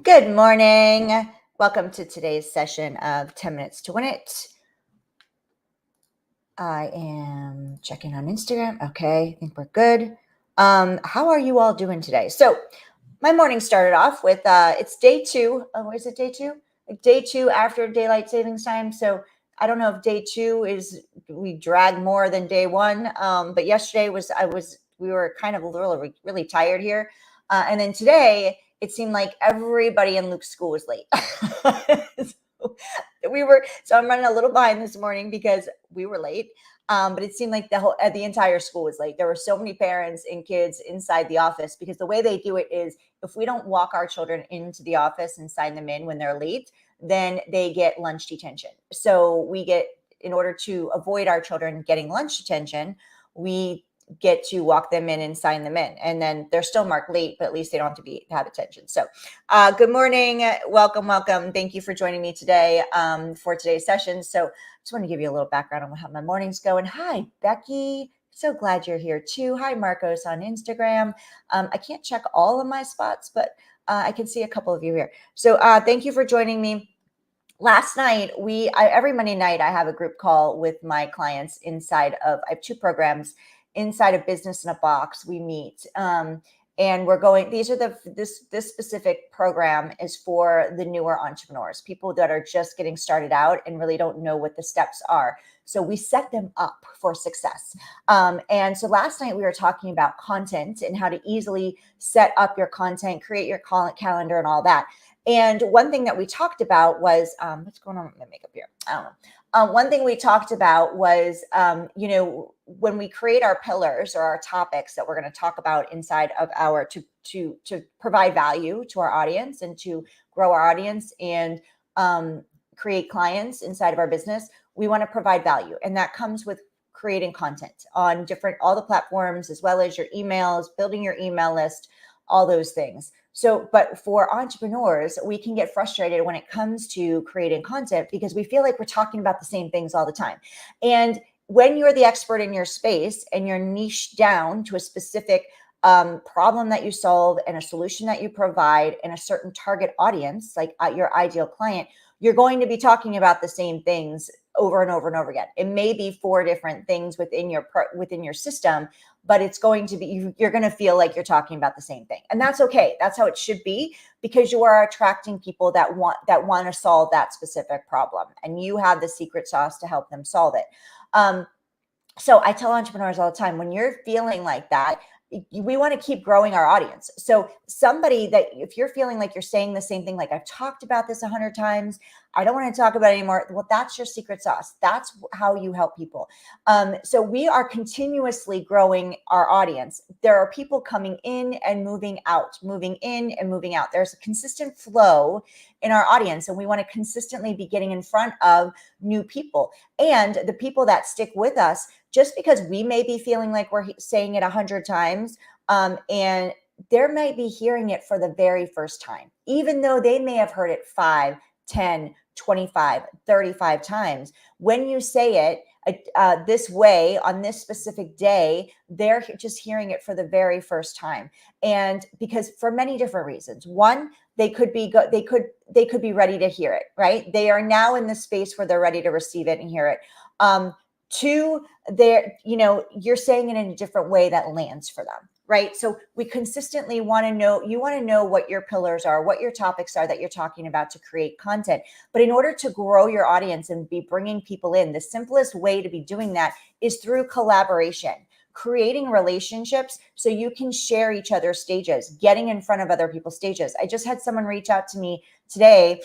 Good morning. Welcome to today's session of 10 Minutes to Win It. I am checking on Instagram. Okay, I think we're good. How are you all doing today? So my morning started off with it's day two. Oh, is it day two? Like day two after daylight savings time. So I don't know if day two is we drag more than day one. But yesterday we were kind of a little really tired here. And then today it seemed like everybody in Luke's school was late. So I'm running a little behind this morning because we were late. But it seemed like the entire school was late. There were so many parents and kids inside the office because the way they do it is if we don't walk our children into the office and sign them in when they're late, then they get lunch detention. So in order to avoid our children getting lunch detention, we get to walk them in and sign them in. And then they're still marked late, but at least they don't have to have attention. So good morning. Welcome. Thank you for joining me today for today's session. So just want to give you a little background on how my morning's going. Hi, Becky. So glad you're here too. Hi, Marcos on Instagram. I can't check all of my spots, but I can see a couple of you here. So thank you for joining me. Last night, every Monday night, I have a group call with my clients I have two programs inside of Business in a Box. We meet. And we're going, this specific program is for the newer entrepreneurs, people that are just getting started out and really don't know what the steps are. So we set them up for success. And so last night we were talking about content and how to easily set up your content, create your calendar and all that. And one thing that we talked about was, what's going on with my makeup here? I don't know. One thing we talked about was, when we create our pillars or our topics that we're going to talk about inside of to provide value to our audience and to grow our audience and create clients inside of our business, we want to provide value. And that comes with creating content on all the platforms, as well as your emails, building your email list, all those things. So, but for entrepreneurs, we can get frustrated when it comes to creating content because we feel like we're talking about the same things all the time. And when you're the expert in your space and you're niched down to a specific problem that you solve and a solution that you provide and a certain target audience, like your ideal client, you're going to be talking about the same things over and over and over again. It may be 4 different things within your system, but it's going to be, you're going to feel like you're talking about the same thing. And that's okay. That's how it should be, because you are attracting people that want to solve that specific problem. And you have the secret sauce to help them solve it. So I tell entrepreneurs all the time, when you're feeling like that, we want to keep growing our audience. So somebody that, if you're feeling like you're saying the same thing, like I've talked about this 100 times, I don't want to talk about it anymore. Well, that's your secret sauce. That's how you help people. So we are continuously growing our audience. There are people coming in and moving out, moving in and moving out. There's a consistent flow in our audience, and we want to consistently be getting in front of new people. And the people that stick with us, just because we may be feeling like we're saying it 100 times, and they might be hearing it for the very first time, even though they may have heard it 5, 10, 25, 35 times. When you say it this way on this specific day, they're just hearing it for the very first time. And because for many different reasons. One, they could be ready to hear it, right? They are now in the space where they're ready to receive it and hear it. 2, you're saying it in a different way that lands for them, right? So we consistently you want to know what your pillars are, what your topics are that you're talking about to create content. But in order to grow your audience and be bringing people in, the simplest way to be doing that is through collaboration, creating relationships so you can share each other's stages, getting in front of other people's stages. I just had someone reach out to me today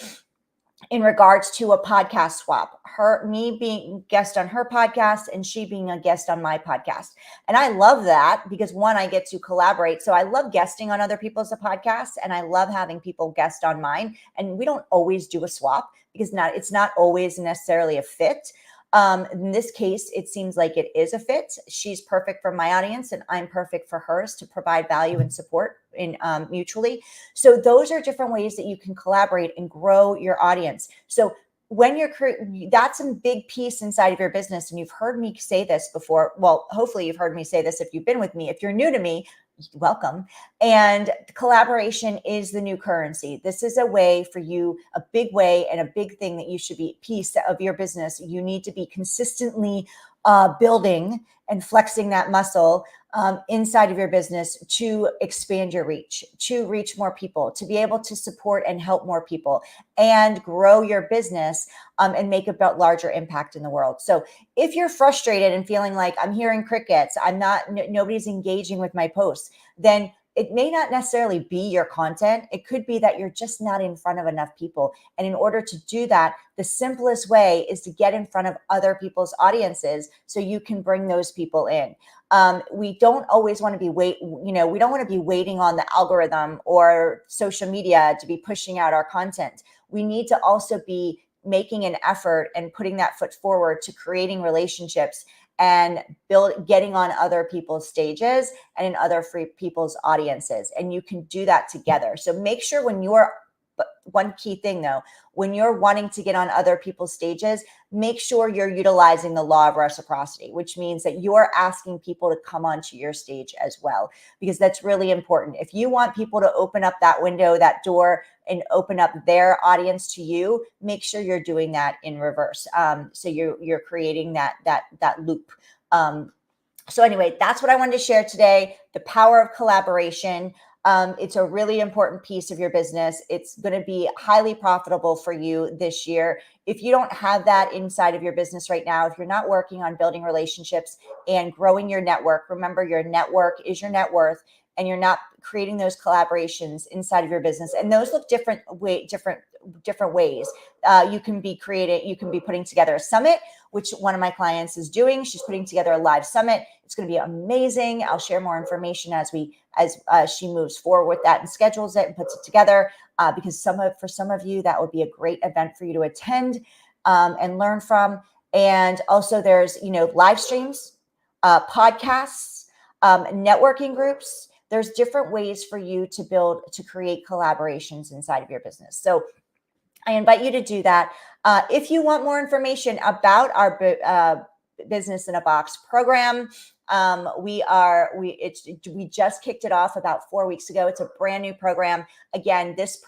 in regards to a podcast swap, me being guest on her podcast and she being a guest on my podcast. And I love that because, one, I get to collaborate. So I love guesting on other people's podcasts, and I love having people guest on mine. And we don't always do a swap because it's not always necessarily a fit. In this case, it seems like it is a fit. She's perfect for my audience and I'm perfect for hers to provide value and support mutually. So those are different ways that you can collaborate and grow your audience. So when that's a big piece inside of your business. And you've heard me say this before. Well, hopefully you've heard me say this if you've been with me. If you're new to me, welcome. And collaboration is the new currency. This is a way for you, a big way and a big thing that you should be piece of your business. You need to be consistently building and flexing that muscle inside of your business to expand your reach, to reach more people, to be able to support and help more people and grow your business and make a larger impact in the world. So if you're frustrated and feeling like I'm hearing crickets, nobody's engaging with my posts, then it may not necessarily be your content. It could be that you're just not in front of enough people. And in order to do that, the simplest way is to get in front of other people's audiences so you can bring those people in. We don't always want to be we don't want to be waiting on the algorithm or social media to be pushing out our content. We need to also be making an effort and putting that foot forward to creating relationships and getting on other people's stages and in other free people's audiences. And you can do that together. So make sure but one key thing though, when you're wanting to get on other people's stages, make sure you're utilizing the law of reciprocity, which means that you're asking people to come onto your stage as well, because that's really important. If you want people to open up that window, that door, and open up their audience to you, make sure you're doing that in reverse. So you're creating that loop. So anyway, that's what I wanted to share today. The power of collaboration. It's a really important piece of your business. It's going to be highly profitable for you this year. If you don't have that inside of your business right now, if you're not working on building relationships and growing your network, remember your network is your net worth, and you're not creating those collaborations inside of your business. And those look different ways. You can be putting together a summit, which one of my clients is doing. She's putting together a live summit. It's going to be amazing. I'll share more information as she moves forward with that and schedules it and puts it together. Because for some of you, that would be a great event for you to attend and learn from. And also there's, live streams, podcasts, networking groups. There's different ways for you to create collaborations inside of your business. So I invite you to do that. If you want more information about our Business in a Box program, we just kicked it off about 4 weeks ago. It's a brand new program. Again, this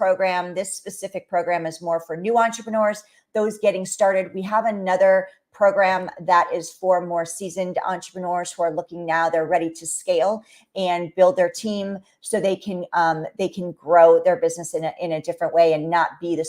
specific program is more for new entrepreneurs, those getting started. We have another program that is for more seasoned entrepreneurs who are looking now. They're ready to scale and build their team so they can grow their business in a different way and not be the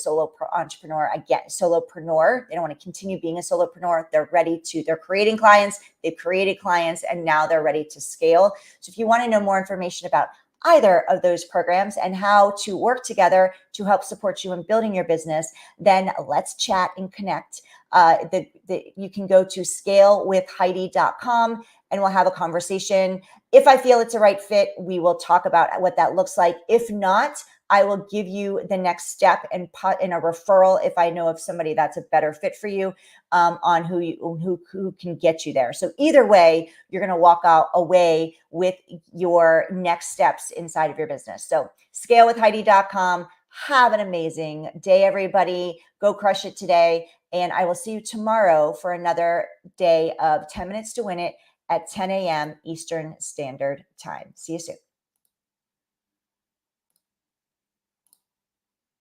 entrepreneur again. Solopreneur. They don't want to continue being a solopreneur. They're creating clients. They've created clients, and now they're ready to scale. So if you want to know more information about either of those programs and how to work together to help support you in building your business, then let's chat and connect. You can go to scalewithheidi.com and we'll have a conversation. If I feel it's a right fit, we will talk about what that looks like. If not, I will give you the next step and put in a referral if I know of somebody that's a better fit for you on who can get you there. So either way, you're going to walk away with your next steps inside of your business. So scalewithheidi.com. Have an amazing day, everybody. Go crush it today. And I will see you tomorrow for another day of 10 Minutes to Win It at 10 a.m. Eastern Standard Time. See you soon.